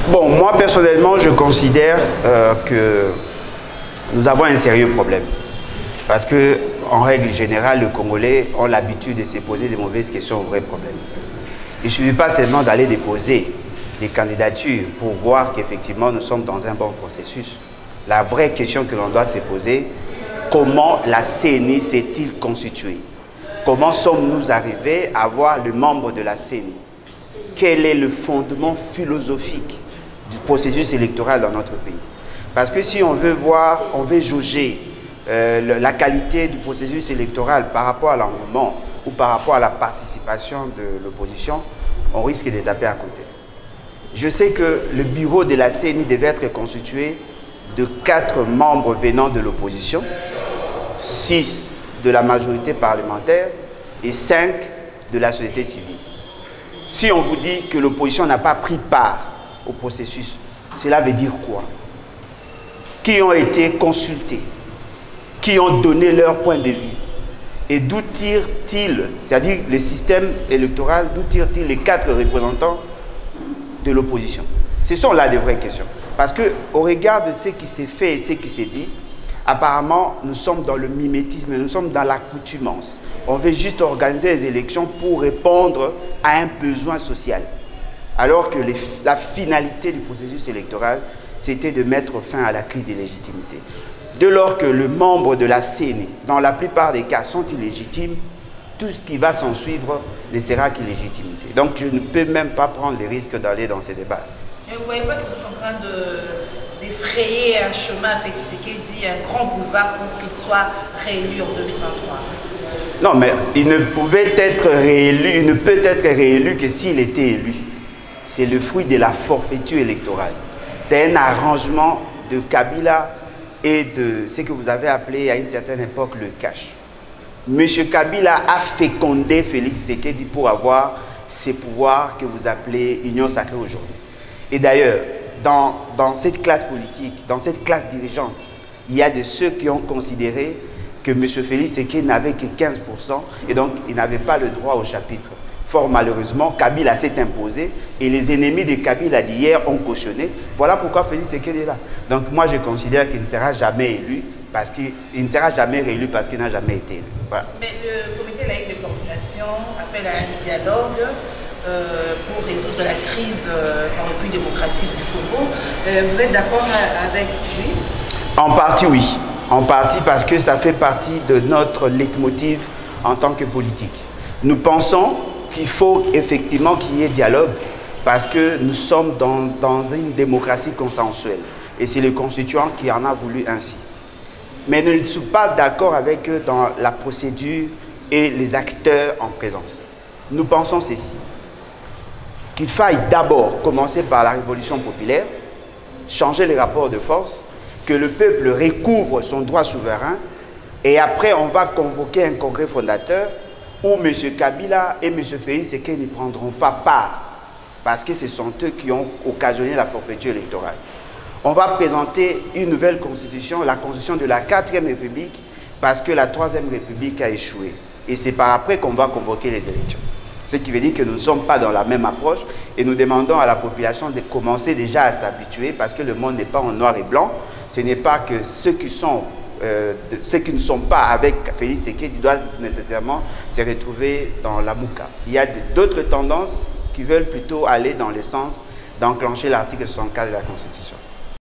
Bon, moi personnellement, je considère que nous avons un sérieux problème. Parce que, en règle générale, les Congolais ont l'habitude de se poser des mauvaises questions aux vrais problèmes. Il ne suffit pas seulement d'aller déposer des candidatures pour voir qu'effectivement nous sommes dans un bon processus. La vraie question que l'on doit se poser, comment la CENI s'est-il constituée? Comment sommes-nous arrivés à voir le membre de la CENI? Quel est le fondement philosophique du processus électoral dans notre pays? Parce que si on veut voir, on veut jauger la qualité du processus électoral par rapport à l'engouement ou par rapport à la participation de l'opposition, on risque de taper à côté. Je sais que le bureau de la CENI devait être constitué de 4 membres venant de l'opposition, 6 de la majorité parlementaire et 5 de la société civile. Si on vous dit que l'opposition n'a pas pris part au processus, cela veut dire quoi? Qui ont été consultés? Qui ont donné leur point de vue? Et d'où tirent-ils, c'est-à-dire le système électoral, d'où tirent-ils les 4 représentants de l'opposition? Ce sont là des vraies questions. Parce qu'au regard de ce qui s'est fait et ce qui s'est dit, apparemment, nous sommes dans le mimétisme, nous sommes dans l'accoutumance. On veut juste organiser les élections pour répondre à un besoin social. Alors que la finalité du processus électoral, c'était de mettre fin à la crise de légitimité. Dès lors que le membre de la CENI, dans la plupart des cas, sont illégitimes, tout ce qui va s'en suivre ne sera qu'illégitimité. Donc je ne peux même pas prendre les risques d'aller dans ces débats. Et vous ne voyez pas que vous êtes en train d'effrayer un chemin avec ce qui dit un grand boulevard pour qu'il soit réélu en 2023? Non, mais il ne pouvait être réélu, il ne peut être réélu que s'il était élu. C'est le fruit de la forfaiture électorale. C'est un arrangement de Kabila et de ce que vous avez appelé à une certaine époque le cash. Monsieur Kabila a fécondé Félix Tshisekedi pour avoir ces pouvoirs que vous appelez Union sacrée aujourd'hui. Et d'ailleurs, dans cette classe politique, dans cette classe dirigeante, il y a de ceux qui ont considéré que M. Félix Tshisekedi n'avait que 15% et donc il n'avait pas le droit au chapitre. Fort malheureusement, Kabila s'est imposé et les ennemis de Kabila d'hier ont cautionné. Voilà pourquoi Félix Tshisekedi est là. Donc moi je considère qu'il ne sera jamais élu parce qu'il ne sera jamais réélu parce qu'il n'a jamais été élu. Voilà. Mais le comité laïque de coordination appelle à un dialogue pour résoudre la crise en République démocratique du Congo. Vous êtes d'accord avec lui? En partie oui. En partie parce que ça fait partie de notre leitmotiv en tant que politique. Nous pensons qu'il faut effectivement qu'il y ait dialogue parce que nous sommes dans une démocratie consensuelle. Et c'est le constituant qui en a voulu ainsi. Mais nous ne sommes pas d'accord avec eux dans la procédure et les acteurs en présence. Nous pensons ceci, qu'il faille d'abord commencer par la révolution populaire, changer les rapports de force, que le peuple recouvre son droit souverain et après on va convoquer un congrès fondateur où M. Kabila et M. Félix Tshisekedi ne prendront pas part parce que ce sont eux qui ont occasionné la forfaiture électorale. On va présenter une nouvelle constitution, la constitution de la 4e République, parce que la 3e République a échoué. Et c'est par après qu'on va convoquer les élections. Ce qui veut dire que nous ne sommes pas dans la même approche et nous demandons à la population de commencer déjà à s'habituer parce que le monde n'est pas en noir et blanc. Ce n'est pas que ceux qui ne sont pas avec Félix Tshisekedi doivent nécessairement se retrouver dans la mouka. Il y a d'autres tendances qui veulent plutôt aller dans le sens d'enclencher l'article 64 de la Constitution.